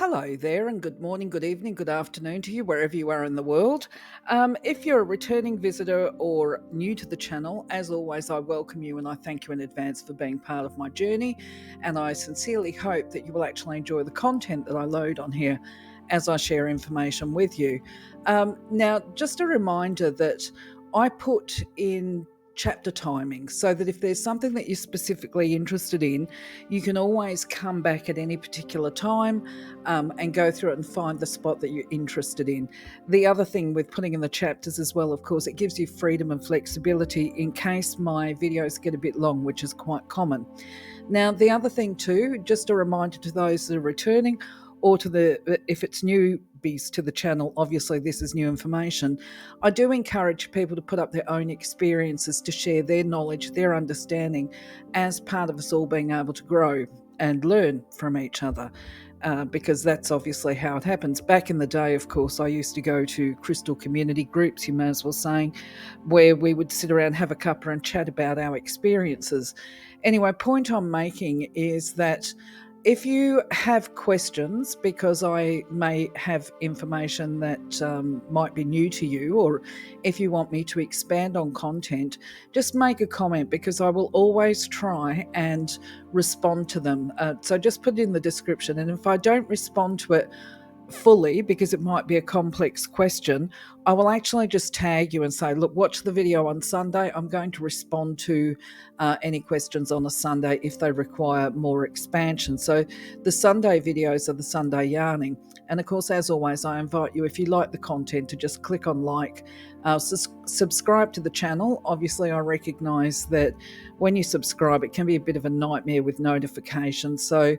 Hello there, and good morning, good evening, good afternoon to you, wherever you are in the world. If you're a returning visitor or new to the channel, as always, I welcome you and I thank you in advance for being part of my journey. And I sincerely hope that you will actually enjoy the content that I load on here as I share information with you. Now, just a reminder that I put in chapter timing so that if there's something that you're specifically interested in, you can always come back at any particular time and go through it and find the spot that you're interested in. The other thing with putting in the chapters as well, of course, it gives you freedom and flexibility in case my videos get a bit long, which is quite common. Now, the other thing too, just a reminder to those that are returning, or if it's newbies to the channel, obviously this is new information. I do encourage people to put up their own experiences to share their knowledge, their understanding, as part of us all being able to grow and learn from each other. Because that's obviously how it happens. Back in the day, of course, I used to go to crystal community groups, you may as well say, where we would sit around, have a cuppa and chat about our experiences. Anyway, point I'm making is that if you have questions, because I may have information that might be new to you, or if you want me to expand on content, just make a comment because I will always try and respond to them. So just put it in the description. And if I don't respond to it fully, because it might be a complex question, I will actually just tag you and say, look, watch the video on Sunday. I'm going to respond to any questions on a Sunday if they require more expansion. So the Sunday videos are the Sunday yarning. And of course, as always, I invite you, if you like the content, to just click on like, subscribe to the channel. Obviously, I recognize that when you subscribe, it can be a bit of a nightmare with notifications. So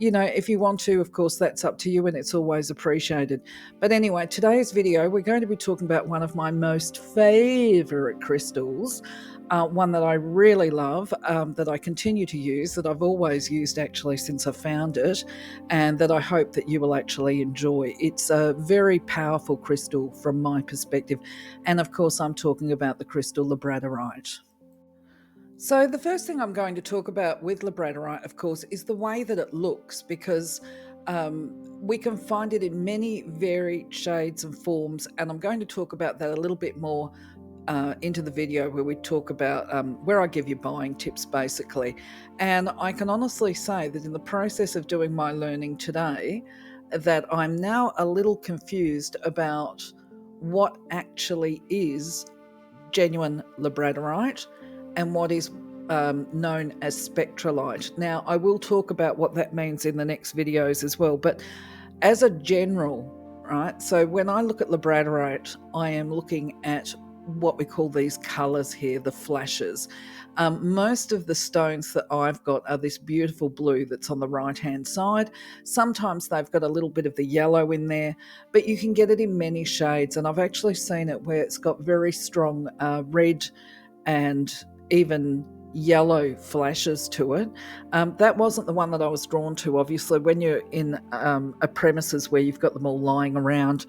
if you want to, of course, that's up to you and it's always appreciated. But anyway, today's video, we're going to be talking about one of my most favorite crystals, one that I really love, that I continue to use, that I've always used actually since I found it, and that I hope that you will actually enjoy. It's a very powerful crystal from my perspective. And of course, I'm talking about the crystal Labradorite. So the first thing I'm going to talk about with Labradorite, of course, is the way that it looks, because we can find it in many varied shades and forms, and I'm going to talk about that a little bit more into the video where we talk about where I give you buying tips basically. And I can honestly say that in the process of doing my learning today, that I'm now a little confused about what actually is genuine Labradorite and what is known as spectralite. Now, I will talk about what that means in the next videos as well, but as a general, right, so when I look at Labradorite, I am looking at what we call these colors here, the flashes. Most of the stones that I've got are this beautiful blue that's on the right hand side. Sometimes they've got a little bit of the yellow in there, but you can get it in many shades, and I've actually seen it where it's got very strong red and even yellow flashes to it. That wasn't the one that I was drawn to. Obviously, when you're in a premises where you've got them all lying around,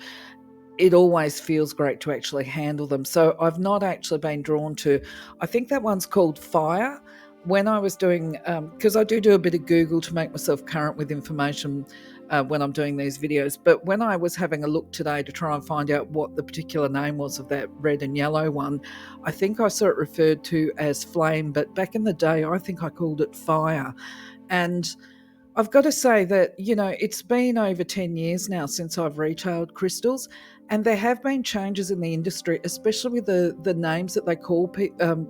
it always feels great to actually handle them. So I've not actually been drawn to, I think that one's called Fire. When I was doing, because I do a bit of Google to make myself current with information when I'm doing these videos, but when I was having a look today to try and find out what the particular name was of that red and yellow one, I think I saw it referred to as Flame, but back in the day, I think I called it Fire. And I've got to say that, it's been over 10 years now since I've retailed crystals, and there have been changes in the industry, especially with the names that they call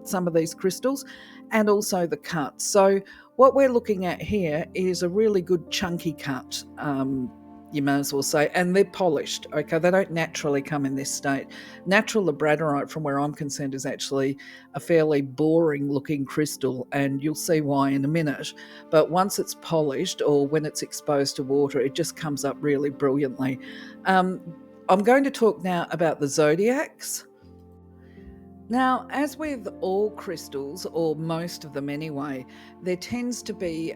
some of these crystals, and also the cuts. So what we're looking at here is a really good chunky cut, you may as well say, and they're polished, okay? They don't naturally come in this state. Natural Labradorite, from where I'm concerned, is actually a fairly boring looking crystal, and you'll see why in a minute. But once it's polished, or when it's exposed to water, it just comes up really brilliantly. I'm going to talk now about the Zodiacs. Now, as with all crystals, or most of them anyway, there tends to be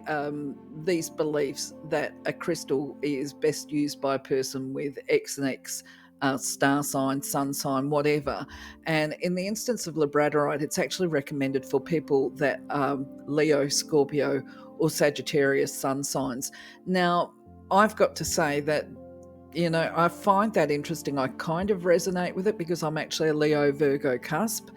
these beliefs that a crystal is best used by a person with X and X star sign, sun sign, whatever. And in the instance of Labradorite, it's actually recommended for people that are Leo, Scorpio, or Sagittarius sun signs. Now, I've got to say that, I find that interesting. I kind of resonate with it because I'm actually a Leo Virgo cusp.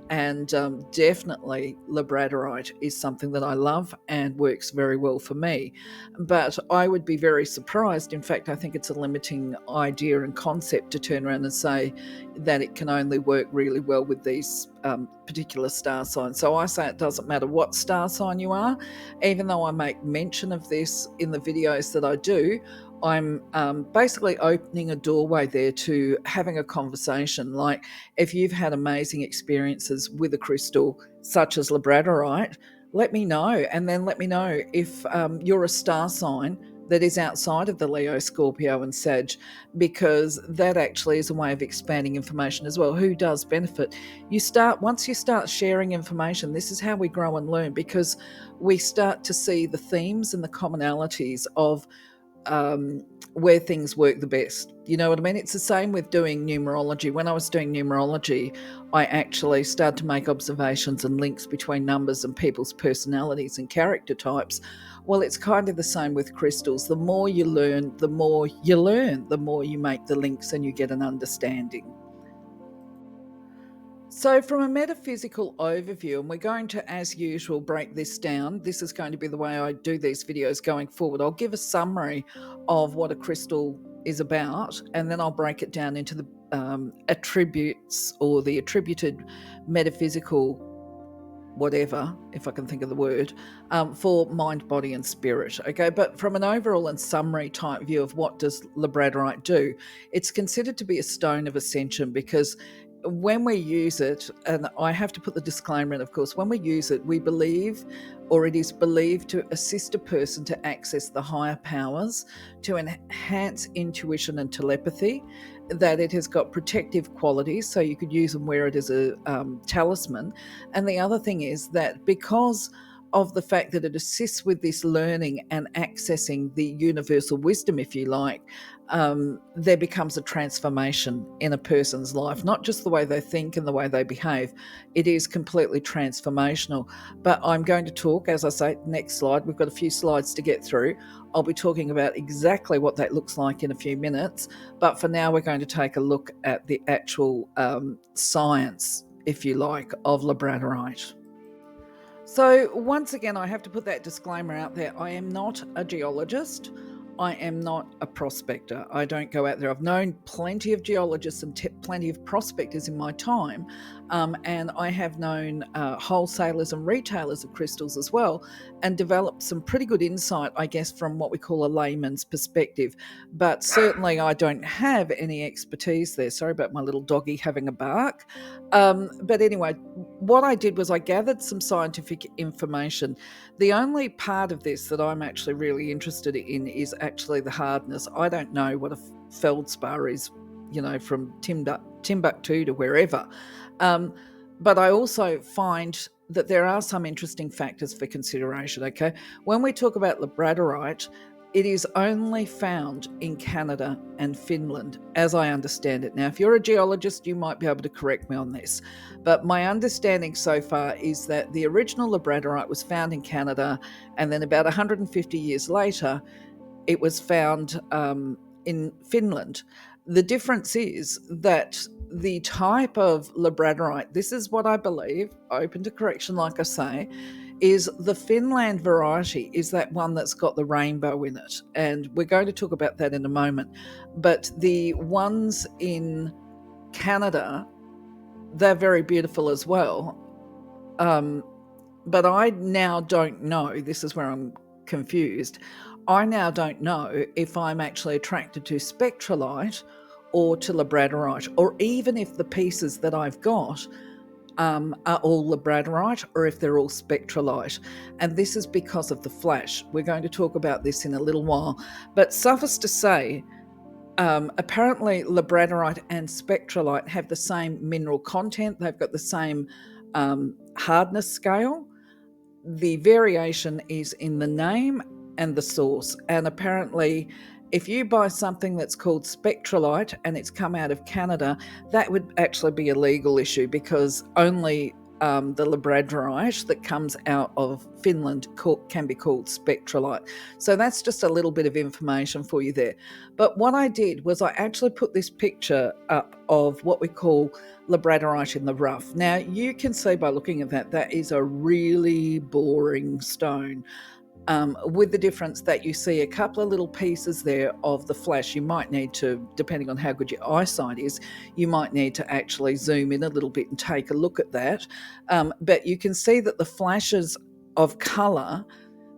And definitely Labradorite is something that I love and works very well for me. But I would be very surprised. In fact, I think it's a limiting idea and concept to turn around and say that it can only work really well with these particular star signs. So I say it doesn't matter what star sign you are, even though I make mention of this in the videos that I do. I'm basically opening a doorway there to having a conversation. Like, if you've had amazing experiences with a crystal such as Labradorite, let me know. And then let me know if you're a star sign that is outside of the Leo, Scorpio, and Sag, because that actually is a way of expanding information as well. Who does benefit? Once you start sharing information, this is how we grow and learn, because we start to see the themes and the commonalities of where things work the best. You know what I mean? It's the same with doing numerology. When I was doing numerology, I actually started to make observations and links between numbers and people's personalities and character types. Well, it's kind of the same with crystals. The more you learn, the more you make the links and you get an understanding. So, from a metaphysical overview, and we're going to, as usual, break this down. This is going to be the way I do these videos going forward. I'll give a summary of what a crystal is about, and then I'll break it down into the attributes, or the attributed metaphysical whatever, if I can think of the word, for mind, body, and spirit. Okay, but from an overall and summary type view of what does Labradorite do, it's considered to be a stone of ascension, because when we use it, and I have to put the disclaimer in, of course, when we use it, we believe, or it is believed to assist a person to access the higher powers, to enhance intuition and telepathy, that it has got protective qualities, so you could use and wear it as a talisman. And the other thing is that because of the fact that it assists with this learning and accessing the universal wisdom, if you like, there becomes a transformation in a person's life, not just the way they think and the way they behave. It is completely transformational. But I'm going to talk, as I say, next slide. We've got a few slides to get through. I'll be talking about exactly what that looks like in a few minutes. But for now, we're going to take a look at the actual science, if you like, of Labradorite. So once again, I have to put that disclaimer out there. I am not a geologist. I am not a prospector. I don't go out there. I've known plenty of geologists and plenty of prospectors in my time. And I have known wholesalers and retailers of crystals as well, and developed some pretty good insight, I guess, from what we call a layman's perspective. But certainly I don't have any expertise there. Sorry about my little doggy having a bark. But anyway, what I did was I gathered some scientific information. The only part of this that I'm actually really interested in is actually the hardness. I don't know what a feldspar is, from Timbuktu to wherever. But I also find that there are some interesting factors for consideration, okay? When we talk about Labradorite, it is only found in Canada and Finland, as I understand it. Now, if you're a geologist, you might be able to correct me on this. But my understanding so far is that the original Labradorite was found in Canada, and then about 150 years later, it was found in Finland. The difference is that the type of Labradorite, this is what I believe, open to correction, like I say, is the Finland variety is that one that's got the rainbow in it. And we're going to talk about that in a moment. But the ones in Canada, they're very beautiful as well. But I now don't know, this is where I'm confused. I now don't know if I'm actually attracted to spectralite or to Labradorite, or even if the pieces that I've got are all Labradorite, or if they're all spectralite. And this is because of the flash. We're going to talk about this in a little while. But suffice to say, apparently Labradorite and spectralite have the same mineral content. They've got the same hardness scale. The variation is in the name and the source. And apparently, if you buy something that's called spectralite and it's come out of Canada, that would actually be a legal issue, because only the Labradorite that comes out of Finland can be called spectralite. So that's just a little bit of information for you there. But what I did was I actually put this picture up of what we call Labradorite in the rough. Now, you can see by looking at that, that is a really boring stone. With the difference that you see a couple of little pieces there of the flash. You might need to, depending on how good your eyesight is, you might need to actually zoom in a little bit and take a look at that. But you can see that the flashes of colour,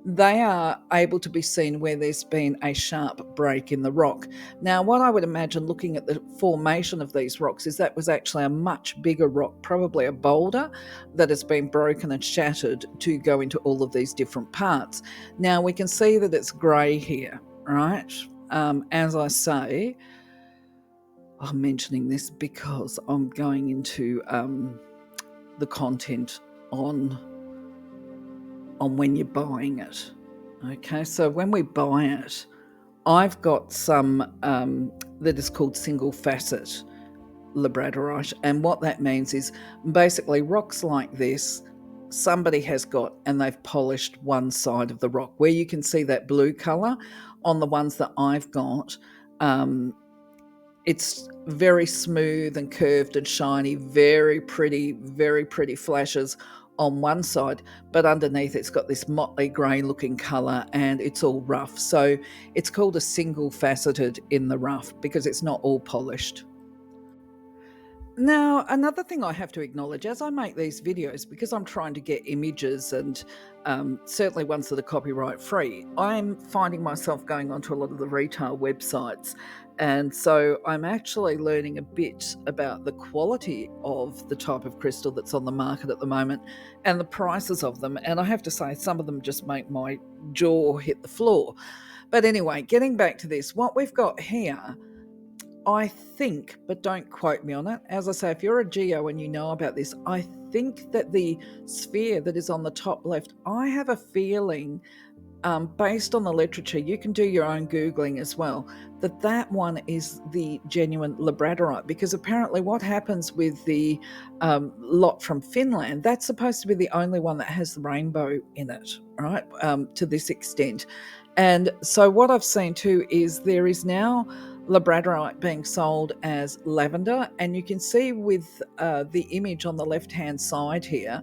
they are able to be seen where there's been a sharp break in the rock. Now, what I would imagine looking at the formation of these rocks is that was actually a much bigger rock, probably a boulder that has been broken and shattered to go into all of these different parts. Now, we can see that it's grey here, right? As I say, I'm mentioning this because I'm going into the content on when you're buying it. Okay, so when we buy it, I've got some that is called single facet Labradorite, and what that means is basically rocks like this, somebody has got and they've polished one side of the rock where you can see that blue colour on the ones that I've got. It's very smooth and curved and shiny, very pretty flashes on one side, but underneath it's got this motley grey looking colour and it's all rough. So it's called a single faceted in the rough because it's not all polished. Now, another thing I have to acknowledge as I make these videos, because I'm trying to get images and certainly ones that are copyright free, I'm finding myself going onto a lot of the retail websites. And so I'm actually learning a bit about the quality of the type of crystal that's on the market at the moment and the prices of them. And I have to say, some of them just make my jaw hit the floor. But anyway, getting back to this, what we've got here, I think, but don't quote me on it. As I say, if you're a geo and you know about this, I think that the sphere that is on the top left, I have a feeling, based on the literature, you can do your own Googling as well, that one is the genuine Labradorite, because apparently what happens with the lot from Finland, that's supposed to be the only one that has the rainbow in it, right, to this extent. And so what I've seen too is there is now Labradorite being sold as lavender, and you can see with the image on the left-hand side here,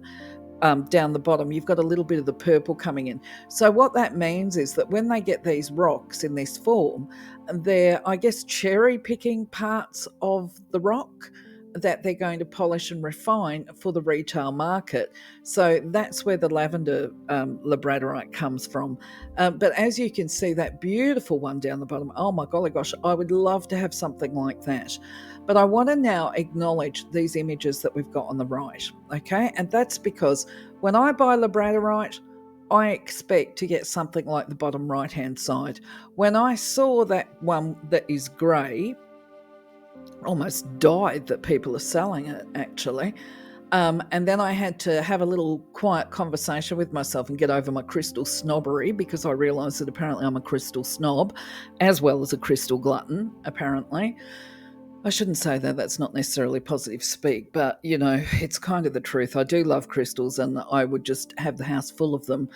down the bottom, you've got a little bit of the purple coming in. So what that means is that when they get these rocks in this form, they're, I guess, cherry picking parts of the rock that they're going to polish and refine for the retail market. So that's where the lavender Labradorite comes from. But as you can see, that beautiful one down the bottom, oh my golly gosh, I would love to have something like that. But I want to now acknowledge these images that we've got on the right, okay? And that's because when I buy Labradorite, I expect to get something like the bottom right-hand side. When I saw that one that is grey, almost died that people are selling it, actually. And then I had to have a little quiet conversation with myself and get over my crystal snobbery, because I realised that apparently I'm a crystal snob as well as a crystal glutton, apparently. I shouldn't say that, that's not necessarily positive speak, but, you know, it's kind of the truth. I do love crystals and I would just have the house full of them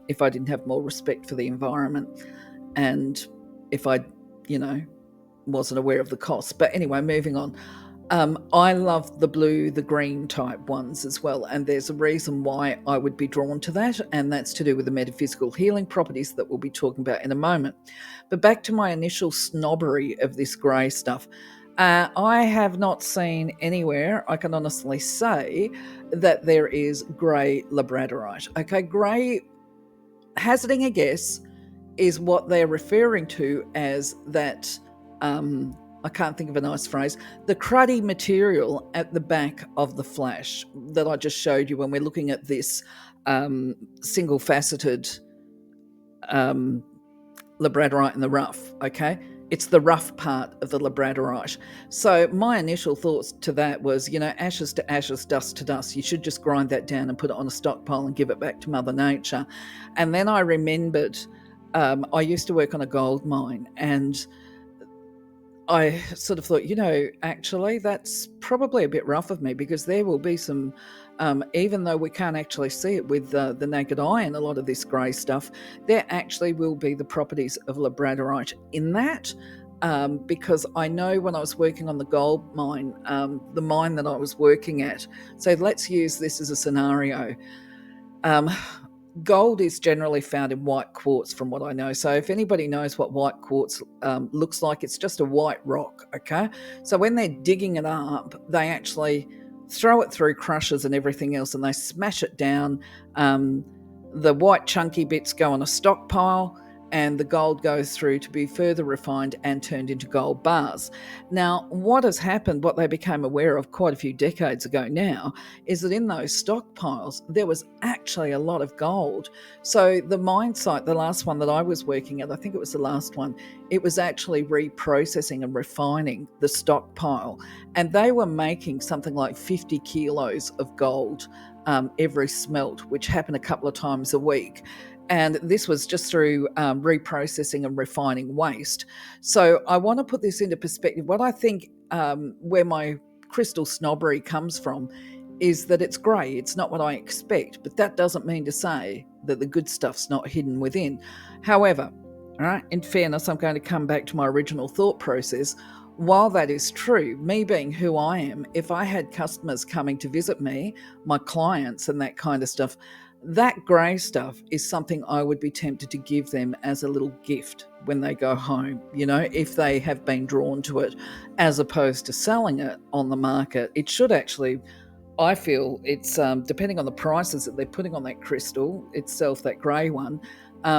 if I didn't have more respect for the environment and if I, you know, wasn't aware of the costs. But anyway, moving on. I love the blue, the green type ones as well, and there's a reason why I would be drawn to that, and that's to do with the metaphysical healing properties that we'll be talking about in a moment. But back to my initial snobbery of this grey stuff. I have not seen anywhere, I can honestly say, that there is grey Labradorite. Okay, grey, hazarding a guess, is what they're referring to as that, I can't think of a nice phrase, the cruddy material at the back of the flash that I just showed you when we're looking at this single faceted Labradorite in the rough, okay? It's the rough part of the Labradorite. So my initial thoughts to that was, you know, ashes to ashes, dust to dust. You should just grind that down and put it on a stockpile and give it back to Mother Nature. And then I remembered I used to work on a gold mine, and I sort of thought, you know, actually that's probably a bit rough of me, because there will be some even though we can't actually see it with the naked eye and a lot of this grey stuff, there actually will be the properties of labradorite in that. Because I know when I was working on the gold mine, the mine that I was working at, so let's use this as a scenario. Um, Gold is generally found in white quartz, from what I know. So if anybody knows what white quartz looks like, it's just a white rock, okay? So when they're digging it up, they actually throw it through crushers and everything else, and they smash it down. The white chunky bits go on a stockpile, and the gold goes through to be further refined and turned into gold bars. Now, what has happened, what they became aware of quite a few decades ago now, is that in those stockpiles, there was actually a lot of gold. So the mine site, the last one that I was working at, I think it was the last one, it was actually reprocessing and refining the stockpile. And they were making something like 50 kilos of gold every smelt, which happened a couple of times a week. And this was just through reprocessing and refining waste. So I want to put this into perspective. What I think where my crystal snobbery comes from is that it's grey. It's not what I expect, but that doesn't mean to say that the good stuff's not hidden within. However, all right, in fairness, I'm going to come back to my original thought process. While that is true, me being who I am, if I had customers coming to visit me, my clients and that kind of stuff, that grey stuff is something I would be tempted to give them as a little gift when they go home, if they have been drawn to it, as opposed to selling it on the market. It should actually, I feel it's depending on the prices that they're putting on that crystal itself, that grey one,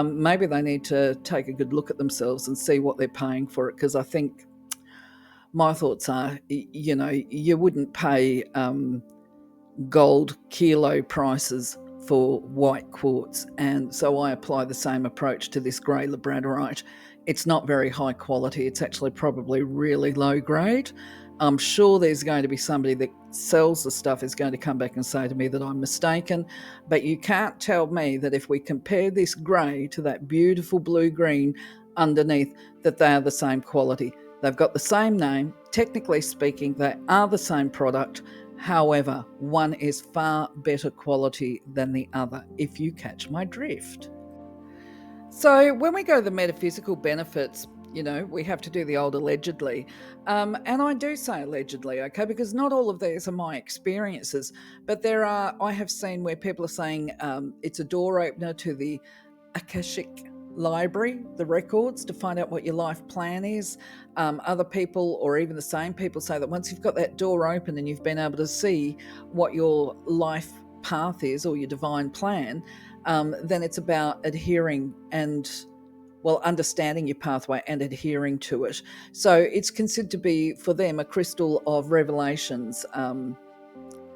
maybe they need to take a good look at themselves and see what they're paying for it, because I think my thoughts are, you wouldn't pay gold kilo prices for white quartz. And so I apply the same approach to this grey labradorite. It's not very high quality. It's actually probably really low grade. I'm sure there's going to be somebody that sells the stuff is going to come back and say to me that I'm mistaken, but you can't tell me that if we compare this grey to that beautiful blue-green underneath, that they are the same quality. They've got the same name. Technically speaking, they are the same product. However, one is far better quality than the other, if you catch my drift. So when we go to the metaphysical benefits, we have to do the old allegedly. And I do say allegedly, okay, because not all of these are my experiences, but I have seen where people are saying it's a door opener to the Akashic library, the records, to find out what your life plan is. Other people, or even the same people, say that once you've got that door open and you've been able to see what your life path is or your divine plan, then it's about adhering and understanding your pathway and adhering to it. So it's considered to be, for them, a crystal of revelations and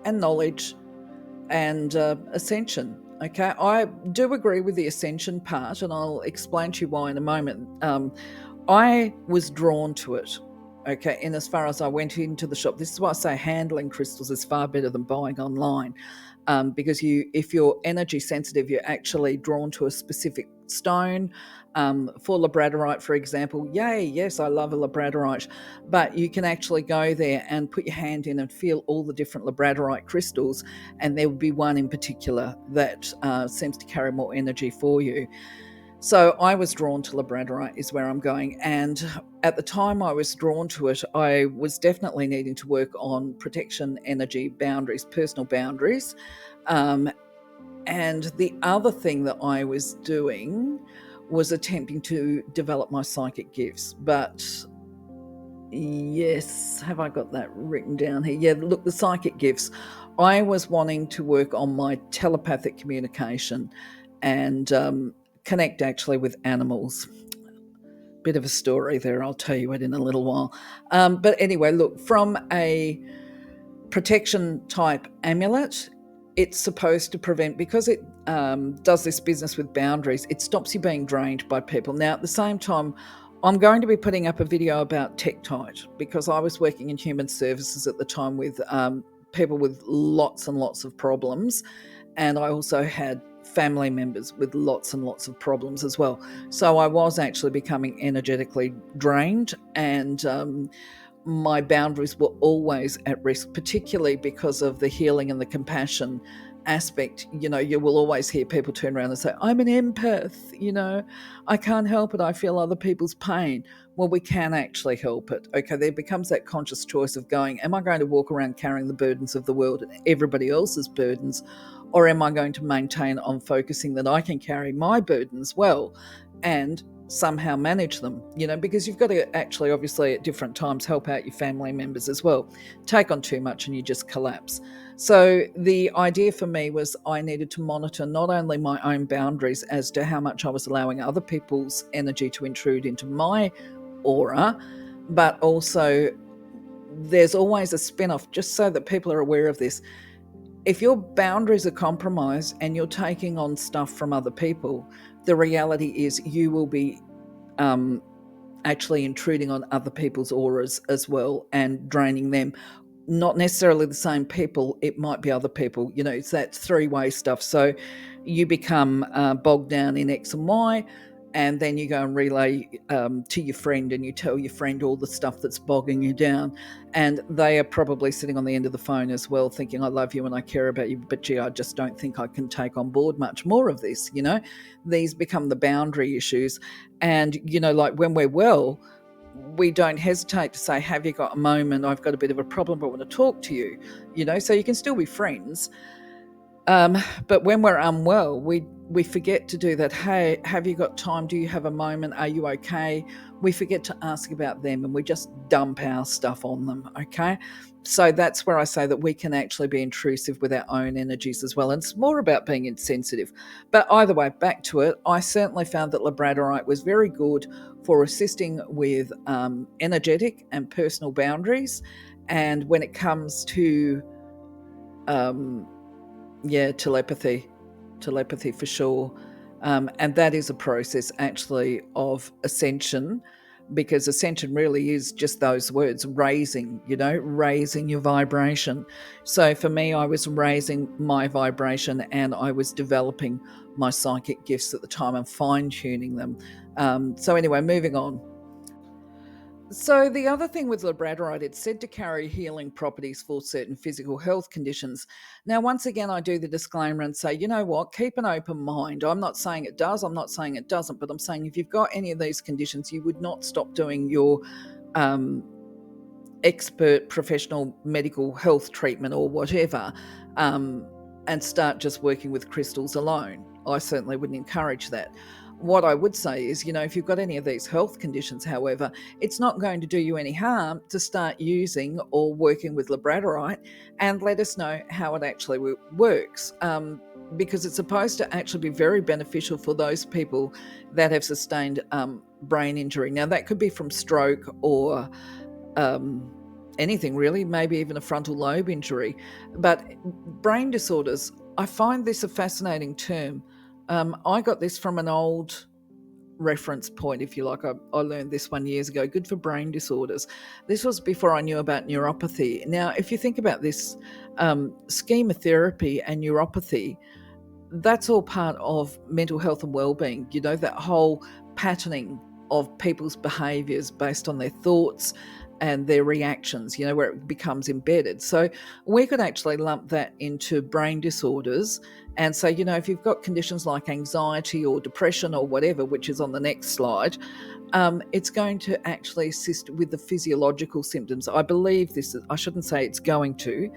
knowledge and ascension. Okay, I do agree with the ascension part, and I'll explain to you why in a moment. I was drawn to it, okay, and as far as I went into the shop, this is why I say handling crystals is far better than buying online, because if you're energy sensitive, you're actually drawn to a specific stone. For labradorite, for example, yes, I love a labradorite, but you can actually go there and put your hand in and feel all the different labradorite crystals, and there would be one in particular that seems to carry more energy for you. So I was drawn to labradorite, is where I'm going. And at the time I was drawn to it, I was definitely needing to work on protection, energy, boundaries, personal boundaries. And the other thing that I was doing was attempting to develop my psychic gifts. But yes, have I got that written down here? Yeah, look, the psychic gifts. I was wanting to work on my telepathic communication and connect actually with animals. Bit of a story there, I'll tell you it in a little while. But anyway, look, from a protection type amulet, it's supposed to prevent, because it does this business with boundaries, it stops you being drained by people. Now, at the same time, I'm going to be putting up a video about Tektite, because I was working in human services at the time with people with lots and lots of problems. And I also had family members with lots and lots of problems as well. So I was actually becoming energetically drained, and my boundaries were always at risk, particularly because of the healing and the compassion aspect. You will always hear people turn around and say, I'm an empath, I can't help it, I feel other people's pain. Well, we can actually help it. Okay, there becomes that conscious choice of going, am I going to walk around carrying the burdens of the world and everybody else's burdens, or am I going to maintain on focusing that I can carry my burdens well and somehow manage them, because you've got to actually, obviously, at different times help out your family members as well. Take on too much and you just collapse. So the idea for me was I needed to monitor not only my own boundaries as to how much I was allowing other people's energy to intrude into my aura, but also there's always a spin-off, just so that people are aware of this. If your boundaries are compromised and you're taking on stuff from other people, the reality is you will be actually intruding on other people's auras as well and draining them. Not necessarily the same people, it might be other people. It's that three-way stuff. So you become bogged down in X and Y, and then you go and relay to your friend, and you tell your friend all the stuff that's bogging you down, and they are probably sitting on the end of the phone as well thinking, I love you and I care about you, but gee, I just don't think I can take on board much more of this. These become the boundary issues. And like when we're well, we don't hesitate to say, have you got a moment? I've got a bit of a problem, but I want to talk to you, so you can still be friends. But when we're unwell, we forget to do that. Hey, have you got time? Do you have a moment? Are you okay? We forget to ask about them and we just dump our stuff on them, okay? So that's where I say that we can actually be intrusive with our own energies as well. And it's more about being insensitive. But either way, back to it, I certainly found that Labradorite was very good for assisting with energetic and personal boundaries. And when it comes to telepathy for sure. And that is a process actually of ascension, because ascension really is just those words, raising your vibration. So for me, I was raising my vibration and I was developing my psychic gifts at the time and fine-tuning them. So anyway, moving on. So the other thing with Labradorite, it's said to carry healing properties for certain physical health conditions. Now, once again, I do the disclaimer and say, you know what, keep an open mind. I'm not saying it does, I'm not saying it doesn't, but I'm saying if you've got any of these conditions, you would not stop doing your expert professional medical health treatment or whatever and start just working with crystals alone. I certainly wouldn't encourage that. What I would say is, if you've got any of these health conditions, however, it's not going to do you any harm to start using or working with Labradorite, and let us know how it actually works, because it's supposed to actually be very beneficial for those people that have sustained brain injury. Now, that could be from stroke or anything really, maybe even a frontal lobe injury. But brain disorders, I find this a fascinating term. I got this from an old reference point, if you like. I learned this one years ago. Good for brain disorders. This was before I knew about neuropathy. Now, if you think about this, schemotherapy and neuropathy, that's all part of mental health and well-being. That whole patterning of people's behaviours based on their thoughts and their reactions, where it becomes embedded. So we could actually lump that into brain disorders and say, if you've got conditions like anxiety or depression or whatever, which is on the next slide, it's going to actually assist with the physiological symptoms. I believe this, I shouldn't say it's going to,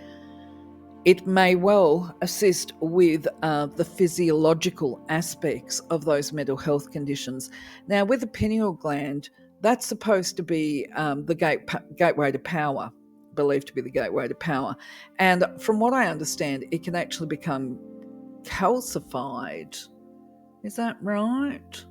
it may well assist with the physiological aspects of those mental health conditions. Now, with the pineal gland, that's supposed to be the gateway to power, believed to be the gateway to power. And from what I understand, it can actually become calcified. Is that right?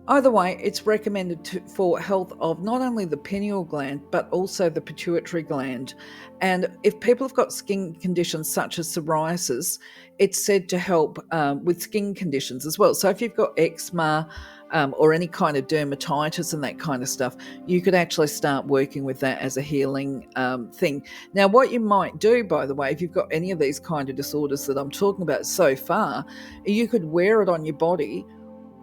Either way, it's recommended for health of not only the pineal gland, but also the pituitary gland. And if people have got skin conditions such as psoriasis, it's said to help with skin conditions as well. So if you've got eczema or any kind of dermatitis and that kind of stuff, you could actually start working with that as a healing thing. Now, what you might do, by the way, if you've got any of these kind of disorders that I'm talking about so far, you could wear it on your body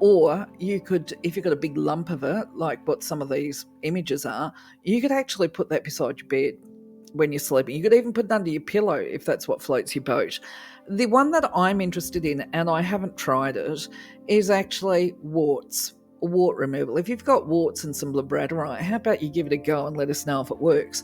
Or you could, if you've got a big lump of it, like what some of these images are, you could actually put that beside your bed when you're sleeping. You could even put it under your pillow if that's what floats your boat. The one that I'm interested in, and I haven't tried it, is actually wart removal. If you've got warts and some labradorite, how about you give it a go and let us know if it works?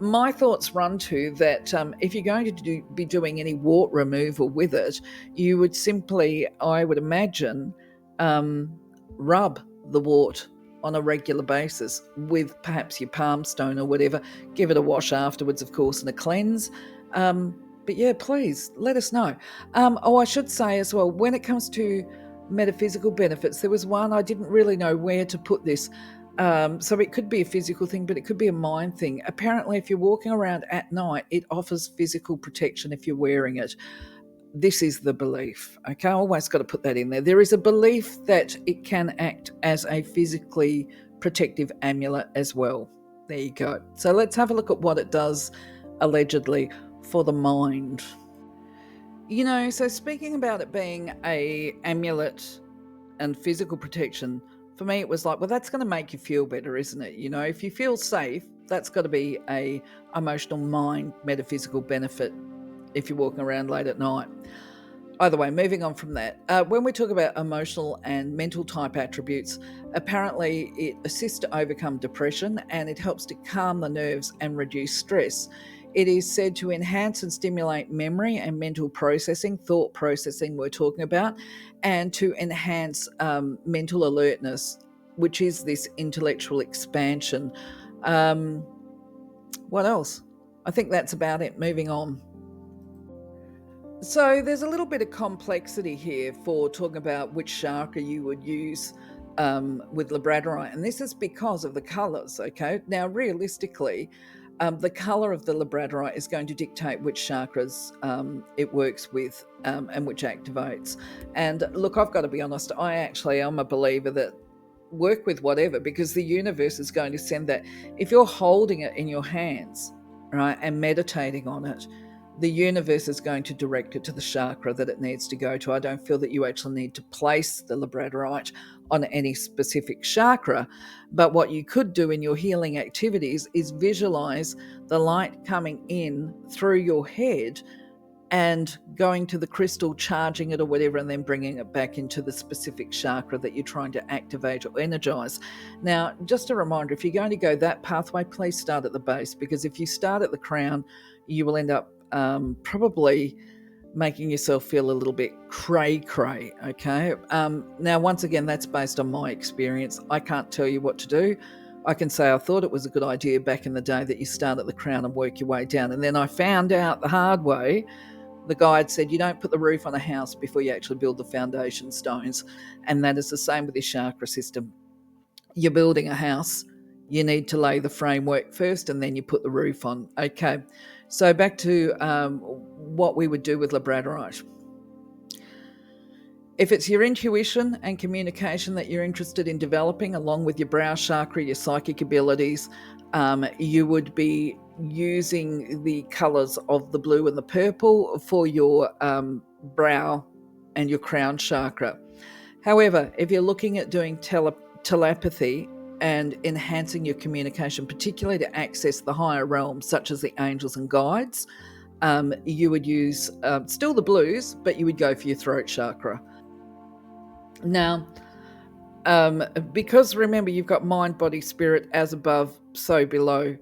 My thoughts run to that if you're going to be doing any wart removal with it, you would simply, I would imagine, rub the wart on a regular basis with perhaps your palm stone or whatever. Give it a wash afterwards, of course, and a cleanse. But yeah, please let us know. I should say as well, when it comes to metaphysical benefits, there was one I didn't really know where to put this. So it could be a physical thing, but it could be a mind thing. Apparently, if you're walking around at night, it offers physical protection if you're wearing it. This is the belief. Okay, I always got to put that in there. There is a belief that it can act as a physically protective amulet as well. There you go. So let's have a look at what it does allegedly for the mind. So speaking about it being a amulet and physical protection, for me it was like, well, that's going to make you feel better, isn't it? If you feel safe, that's got to be a emotional mind metaphysical benefit if you're walking around late at night. Either way, moving on from that, when we talk about emotional and mental type attributes, apparently it assists to overcome depression and it helps to calm the nerves and reduce stress. It is said to enhance and stimulate memory and mental processing, thought processing we're talking about, and to enhance mental alertness, which is this intellectual expansion. What else? I think that's about it. Moving on. So there's a little bit of complexity here for talking about which chakra you would use with labradorite, and this is because of the colours. Okay, now realistically, the colour of the labradorite is going to dictate which chakras it works with and which activates. And look, I've got to be honest, I actually am a believer that work with whatever, because the universe is going to send that. If you're holding it in your hands, right, and meditating on it, the universe is going to direct it to the chakra that it needs to go to. I don't feel that you actually need to place the labradorite on any specific chakra, but what you could do in your healing activities is visualize the light coming in through your head and going to the crystal, charging it or whatever, and then bringing it back into the specific chakra that you're trying to activate or energize. Now, just a reminder, if you're going to go that pathway, please start at the base, because if you start at the crown, you will end up probably making yourself feel a little bit cray-cray, okay? Now, once again, that's based on my experience. I can't tell you what to do. I can say I thought it was a good idea back in the day that you start at the crown and work your way down. And then I found out the hard way. The guide said you don't put the roof on a house before you actually build the foundation stones. And that is the same with your chakra system. You're building a house, you need to lay the framework first and then you put the roof on. Okay, so back to what we would do with labradorite. If it's your intuition and communication that you're interested in developing, along with your brow chakra, your psychic abilities, you would be using the colours of the blue and the purple for your brow and your crown chakra. However, if you're looking at doing telepathy and enhancing your communication, particularly to access the higher realms, such as the angels and guides, you would use still the blues, but you would go for your throat chakra. Now, because remember, you've got mind, body, spirit, as above, so below.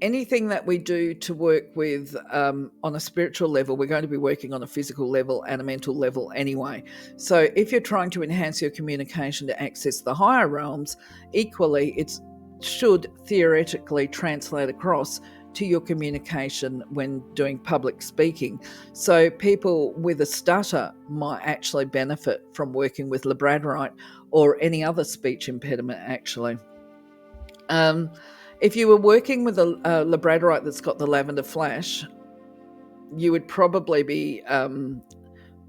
Anything that we do to work with on a spiritual level, we're going to be working on a physical level and a mental level anyway. So if you're trying to enhance your communication to access the higher realms, equally it should theoretically translate across to your communication when doing public speaking. So people with a stutter might actually benefit from working with labradorite or any other speech impediment, actually. If you were working with a labradorite that's got the lavender flash, you would probably be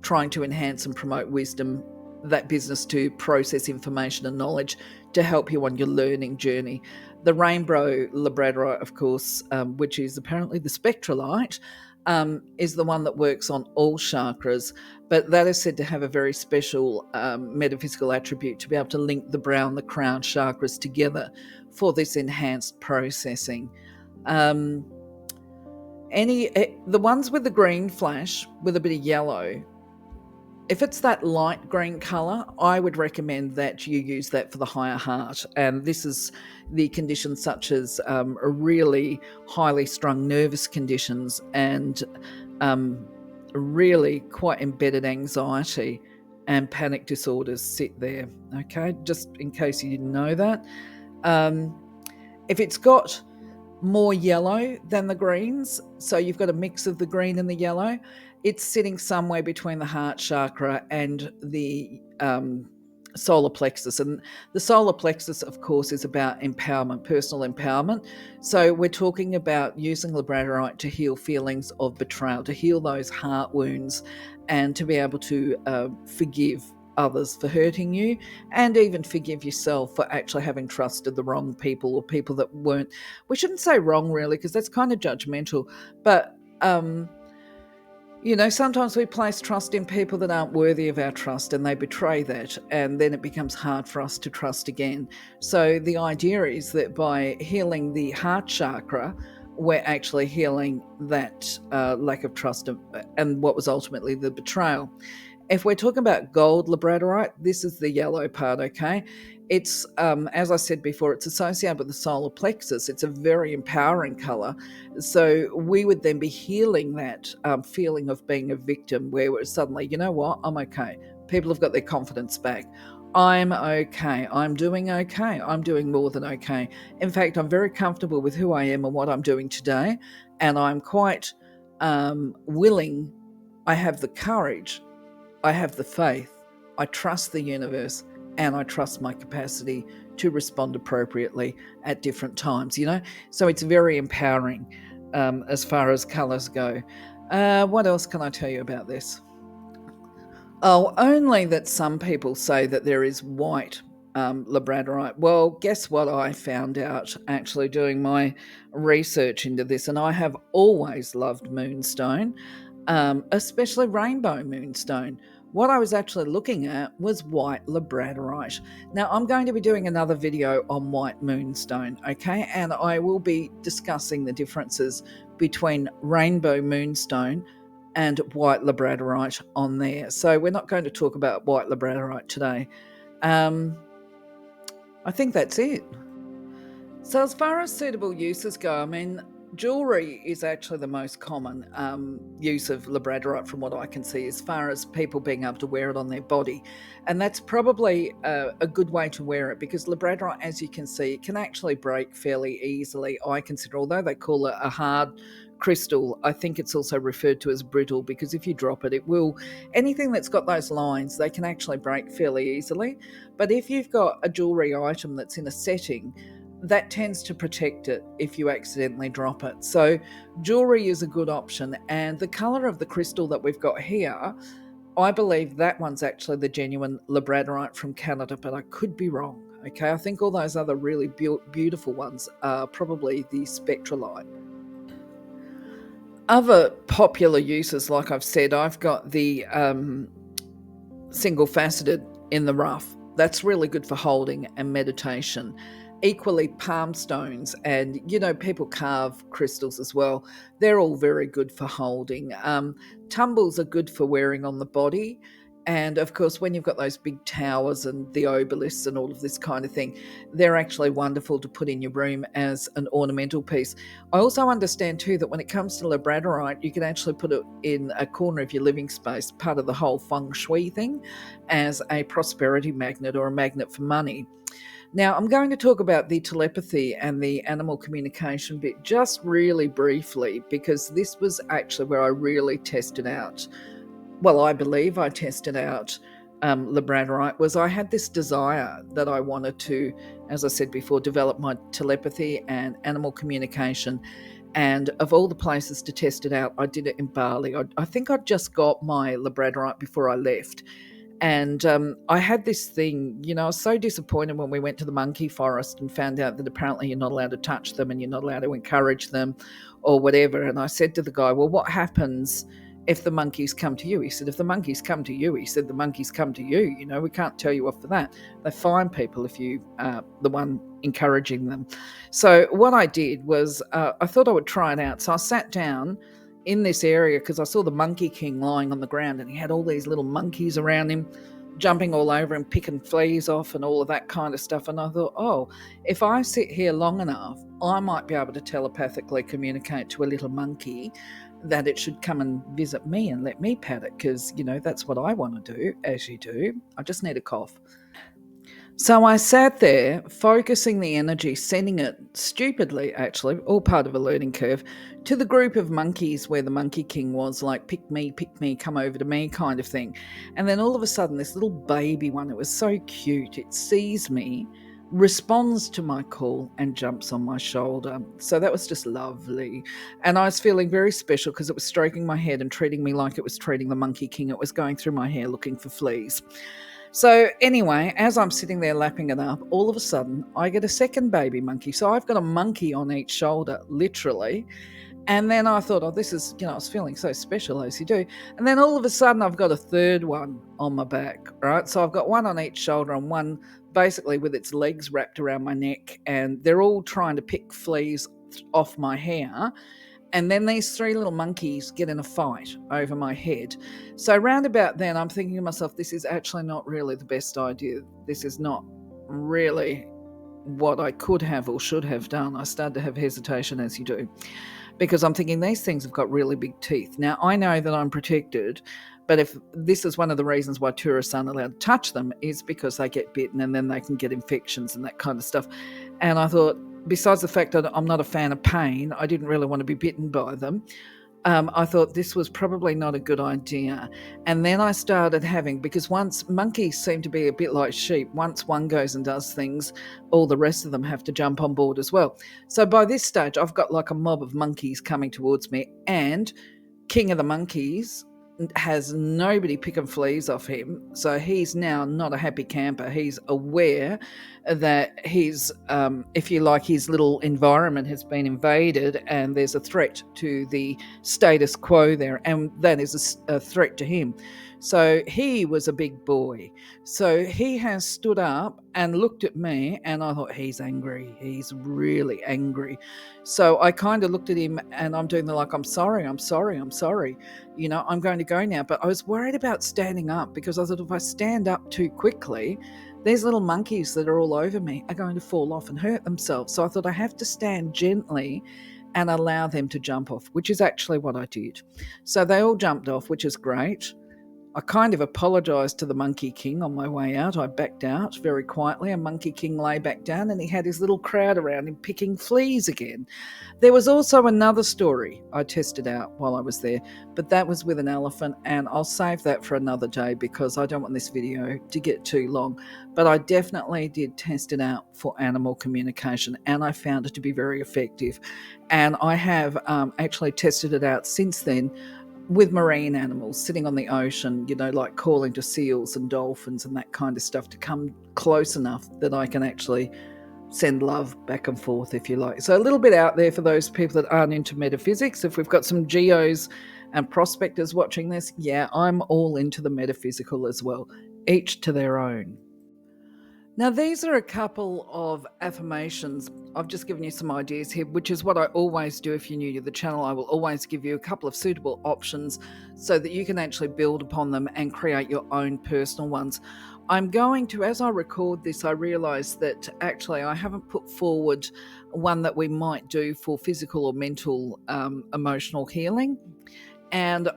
trying to enhance and promote wisdom, that business to process information and knowledge to help you on your learning journey. The rainbow labradorite, of course, which is apparently the spectralite, is the one that works on all chakras, but that is said to have a very special metaphysical attribute to be able to link the brow and the crown chakras together for this enhanced processing. The ones with the green flash with a bit of yellow, if it's that light green colour, I would recommend that you use that for the higher heart. And this is the conditions such as really highly strung nervous conditions and really quite embedded anxiety and panic disorders sit there. Okay, just in case you didn't know that. If it's got more yellow than the greens, so you've got a mix of the green and the yellow, it's sitting somewhere between the heart chakra and the solar plexus. And the solar plexus, of course, is about empowerment, personal empowerment. So we're talking about using labradorite to heal feelings of betrayal, to heal those heart wounds, and to be able to forgive others for hurting you, and even forgive yourself for actually having trusted the wrong people, or people that weren't, we shouldn't say wrong really, because that's kind of judgmental, but sometimes we place trust in people that aren't worthy of our trust, and they betray that, and then it becomes hard for us to trust again. So the idea is that by healing the heart chakra, we're actually healing that lack of trust and what was ultimately the betrayal. If we're talking about gold labradorite, this is the yellow part, okay? It's, as I said before, it's associated with the solar plexus. It's a very empowering colour. So we would then be healing that feeling of being a victim, where we're suddenly, you know what, I'm okay. People have got their confidence back. I'm okay. I'm doing okay. I'm doing more than okay. In fact, I'm very comfortable with who I am and what I'm doing today. And I'm quite willing. I have the courage. I have the faith, I trust the universe, and I trust my capacity to respond appropriately at different times, So it's very empowering as far as colours go. What else can I tell you about this? Oh, only that some people say that there is white labradorite. Well, guess what I found out actually doing my research into this, and I have always loved moonstone, especially rainbow moonstone. What I was actually looking at was white labradorite. Now, I'm going to be doing another video on white moonstone, okay? And I will be discussing the differences between rainbow moonstone and white labradorite on there. So we're not going to talk about white labradorite today. I think that's it. So as far as suitable uses go, I mean, jewellery is actually the most common use of labradorite from what I can see, as far as people being able to wear it on their body. And that's probably a good way to wear it, because labradorite, as you can see, it can actually break fairly easily, I consider. Although they call it a hard crystal, I think it's also referred to as brittle, because if you drop it, it will, anything that's got those lines, they can actually break fairly easily. But if you've got a jewellery item that's in a setting, that tends to protect it if you accidentally drop it. So jewellery is a good option. And the colour of the crystal that we've got here, I believe that one's actually the genuine labradorite from Canada, but I could be wrong. Okay, I think all those other really beautiful ones are probably the spectralite. Other popular uses, like I've said, I've got the single faceted in the rough. That's really good for holding and meditation. Equally, palm stones, and people carve crystals as well. They're all very good for holding. Tumbles are good for wearing on the body. And of course, when you've got those big towers and the obelisks and all of this kind of thing, they're actually wonderful to put in your room as an ornamental piece. I also understand too that when it comes to labradorite, you can actually put it in a corner of your living space, part of the whole feng shui thing, as a prosperity magnet or a magnet for money. Now, I'm going to talk about the telepathy and the animal communication bit just really briefly, because this was actually where I really tested out. Well, I believe I tested out labradorite. Was I had this desire that I wanted to, as I said before, develop my telepathy and animal communication. And of all the places to test it out, I did it in Bali. I think I'd just got my labradorite before I left. And I had this thing, I was so disappointed when we went to the monkey forest and found out that apparently you're not allowed to touch them and you're not allowed to encourage them or whatever. And I said to the guy, well, what happens if the monkeys come to you? He said, if the monkeys come to you, he said, the monkeys come to you. We can't tell you off for that. They fine people if you are the one encouraging them. So what I did was I thought I would try it out. So I sat down in this area because I saw the Monkey King lying on the ground and he had all these little monkeys around him jumping all over him, picking fleas off and all of that kind of stuff. And I thought, oh, if I sit here long enough, I might be able to telepathically communicate to a little monkey that it should come and visit me and let me pet it because, that's what I want to do, as you do. I just need a cough. So I sat there, focusing the energy, sending it stupidly, actually, all part of a learning curve, to the group of monkeys where the Monkey King was, like, pick me, come over to me kind of thing. And then all of a sudden, this little baby one, it was so cute, it sees me, responds to my call, and jumps on my shoulder. So that was just lovely. And I was feeling very special because it was stroking my head and treating me like it was treating the Monkey King. It was going through my hair looking for fleas. So anyway, as I'm sitting there lapping it up, all of a sudden I get a second baby monkey. So I've got a monkey on each shoulder, literally. And then I thought, oh, this is, I was feeling so special, as you do. And then all of a sudden I've got a third one on my back, right? So I've got one on each shoulder and one basically with its legs wrapped around my neck. And they're all trying to pick fleas off my hair. And then these three little monkeys get in a fight over my head. So round about then, I'm thinking to myself, this is actually not really the best idea. This is not really what I could have or should have done. I started to have hesitation, as you do, because I'm thinking these things have got really big teeth. Now, I know that I'm protected, but if this is one of the reasons why tourists aren't allowed to touch them is because they get bitten and then they can get infections and that kind of stuff. And I thought, besides the fact that I'm not a fan of pain, I didn't really want to be bitten by them. I thought this was probably not a good idea. And then I started having, because once monkeys seem to be a bit like sheep, once one goes and does things, all the rest of them have to jump on board as well. So by this stage, I've got like a mob of monkeys coming towards me, and King of the Monkeys has nobody picking fleas off him. So he's now not a happy camper. He's aware that his, if you like, his little environment has been invaded and there's a threat to the status quo there, and that is a threat to him. So he was a big boy. So he has stood up and looked at me, and I thought, he's angry. He's really angry. So I kind of looked at him and I'm doing the like, I'm sorry. I'm going to go now. But I was worried about standing up because I thought if I stand up too quickly, these little monkeys that are all over me are going to fall off and hurt themselves. So I thought I have to stand gently and allow them to jump off, which is actually what I did. So they all jumped off, which is great. I kind of apologised to the Monkey King on my way out. I backed out very quietly, and Monkey King lay back down and he had his little crowd around him picking fleas again. There was also another story I tested out while I was there, but that was with an elephant, and I'll save that for another day because I don't want this video to get too long. But I definitely did test it out for animal communication, and I found it to be very effective. And I have actually tested it out since then with marine animals sitting on the ocean, like calling to seals and dolphins and that kind of stuff to come close enough that I can actually send love back and forth, if you like. So a little bit out there for those people that aren't into metaphysics. If we've got some geos and prospectors watching this, yeah, I'm all into the metaphysical as well, each to their own. Now, these are a couple of affirmations. I've just given you some ideas here, which is what I always do if you're new to the channel. I will always give you a couple of suitable options so that you can actually build upon them and create your own personal ones. I'm going to, as I record this, I realise that actually I haven't put forward one that we might do for physical or mental emotional healing. And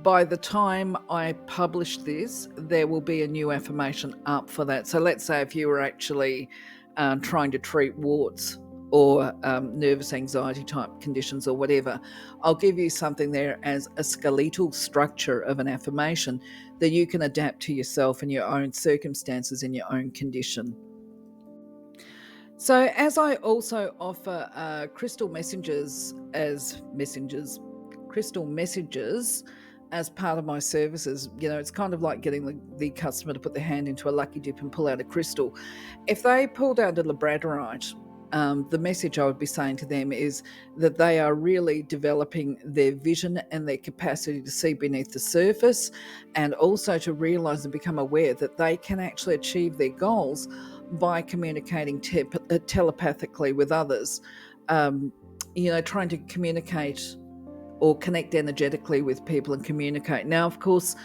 by the time I publish this, there will be a new affirmation up for that. So let's say if you were actually trying to treat warts or nervous anxiety type conditions or whatever, I'll give you something there as a skeletal structure of an affirmation that you can adapt to yourself and your own circumstances and your own condition. So as I also offer crystal messages as messengers, crystal messages as part of my services, it's kind of like getting the customer to put their hand into a lucky dip and pull out a crystal. If they pulled out a labradorite, the message I would be saying to them is that they are really developing their vision and their capacity to see beneath the surface, and also to realize and become aware that they can actually achieve their goals by communicating telepathically with others. Trying to communicate or connect energetically with people and communicate. Now, of course,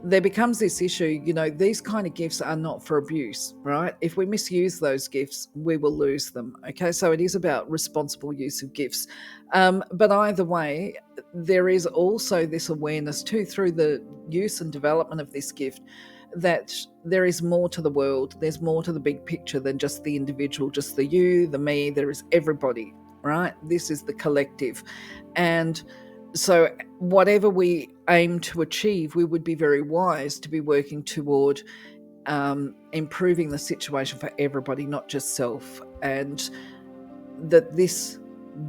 there becomes this issue, these kind of gifts are not for abuse, right? If we misuse those gifts, we will lose them. Okay, so it is about responsible use of gifts. But either way, there is also this awareness too, through the use and development of this gift, that there is more to the world. There's more to the big picture than just the individual, just the you, the me. There is everybody, right? This is the collective. And so whatever we aim to achieve, we would be very wise to be working toward improving the situation for everybody, not just self. And that this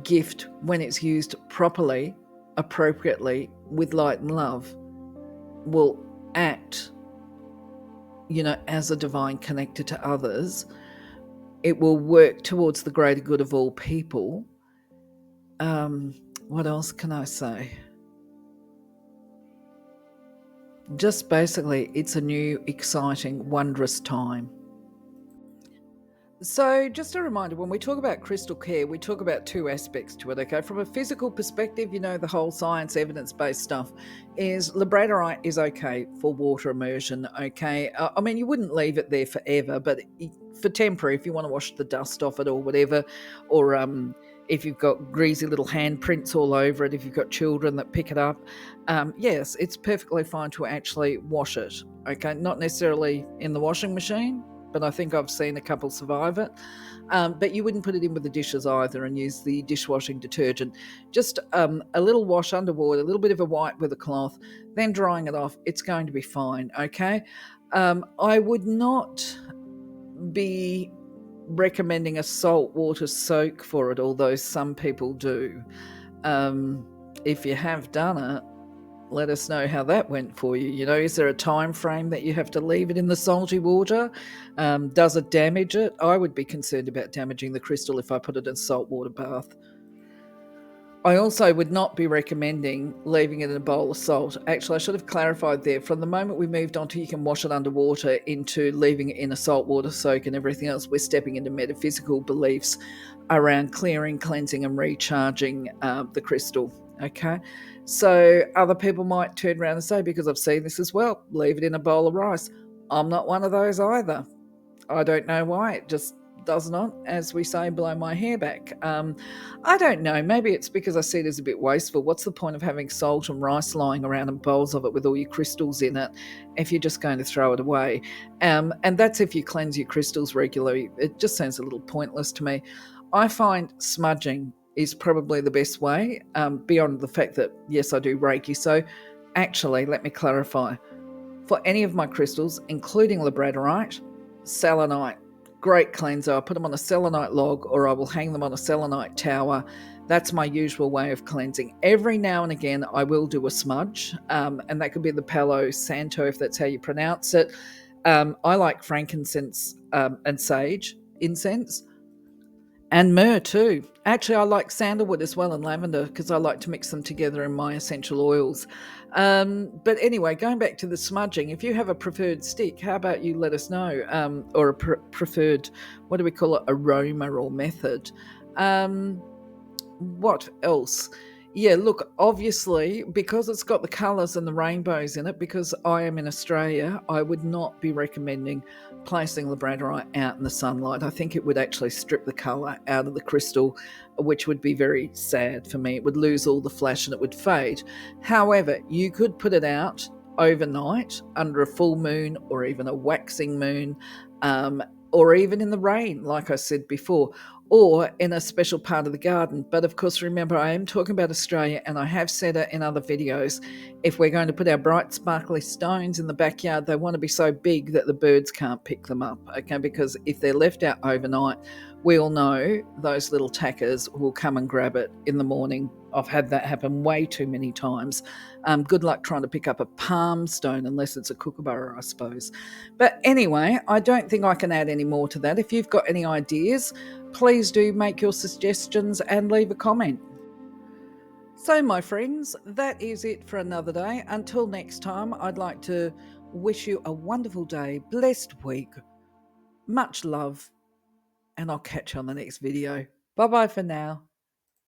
gift, when it's used properly, appropriately, with light and love, will act, as a divine connector to others. It will work towards the greater good of all people. What else can I say? Just basically, it's a new, exciting, wondrous time. So, just a reminder, when we talk about crystal care, we talk about two aspects to it, okay? From a physical perspective, the whole science, evidence-based stuff is labradorite is okay for water immersion, okay? I mean, you wouldn't leave it there forever, but for temporary, if you want to wash the dust off it or whatever, or if you've got greasy little handprints all over it, if you've got children that pick it up, yes, it's perfectly fine to actually wash it, okay? Not necessarily in the washing machine, but I think I've seen a couple survive it. But you wouldn't put it in with the dishes either and use the dishwashing detergent. Just a little wash under water, a little bit of a wipe with a cloth, then drying it off. It's going to be fine, okay? I would not be recommending a salt water soak for it, although some people do. If you have done it, let us know how that went for you. Is there a time frame that you have to leave it in the salty water? Does it damage it? I would be concerned about damaging the crystal if I put it in a salt water bath. I also would not be recommending leaving it in a bowl of salt. Actually, I should have clarified there. From the moment we moved on to you can wash it underwater into leaving it in a salt water soak and everything else, we're stepping into metaphysical beliefs around clearing, cleansing and recharging the crystal. Okay, so other people might turn around and say, because I've seen this as well, leave it in a bowl of rice. I'm not one of those either. I don't know why. It just does not, as we say, blow my hair back. I don't know. Maybe it's because I see it as a bit wasteful. What's the point of having salt and rice lying around and bowls of it with all your crystals in it if you're just going to throw it away? And that's if you cleanse your crystals regularly. It just sounds a little pointless to me. I find smudging is probably the best way, beyond the fact that, yes, I do Reiki. So actually, let me clarify. For any of my crystals, including labradorite, selenite, great cleanser. I put them on a selenite log or I will hang them on a selenite tower. That's my usual way of cleansing. Every now and again, I will do a smudge, and that could be the Palo Santo, if that's how you pronounce it. I like frankincense and sage incense. And myrrh too. Actually, I like sandalwood as well and lavender because I like to mix them together in my essential oils. But anyway, going back to the smudging, if you have a preferred stick, how about you let us know? Or a preferred, what do we call it, aroma or method? What else? Yeah, look, obviously, because it's got the colours and the rainbows in it, because I am in Australia, I would not be recommending placing labradorite out in the sunlight. I think it would actually strip the colour out of the crystal, which would be very sad for me. It would lose all the flash and it would fade. However, you could put it out overnight under a full moon or even a waxing moon, or even in the rain, like I said before. or in a special part of the garden. But of course, remember, I am talking about Australia, and I have said it in other videos. If we're going to put our bright, sparkly stones in the backyard, they want to be so big that the birds can't pick them up, okay? Because if they're left out overnight, we all know those little tackers will come and grab it in the morning. I've had that happen way too many times. Good luck trying to pick up a palm stone unless it's a kookaburra, I suppose. But anyway, I don't think I can add any more to that. If you've got any ideas, please do make your suggestions and leave a comment. So, my friends, that is it for another day. Until next time, I'd like to wish you a wonderful day, blessed week, much love, and I'll catch you on the next video. Bye bye for now.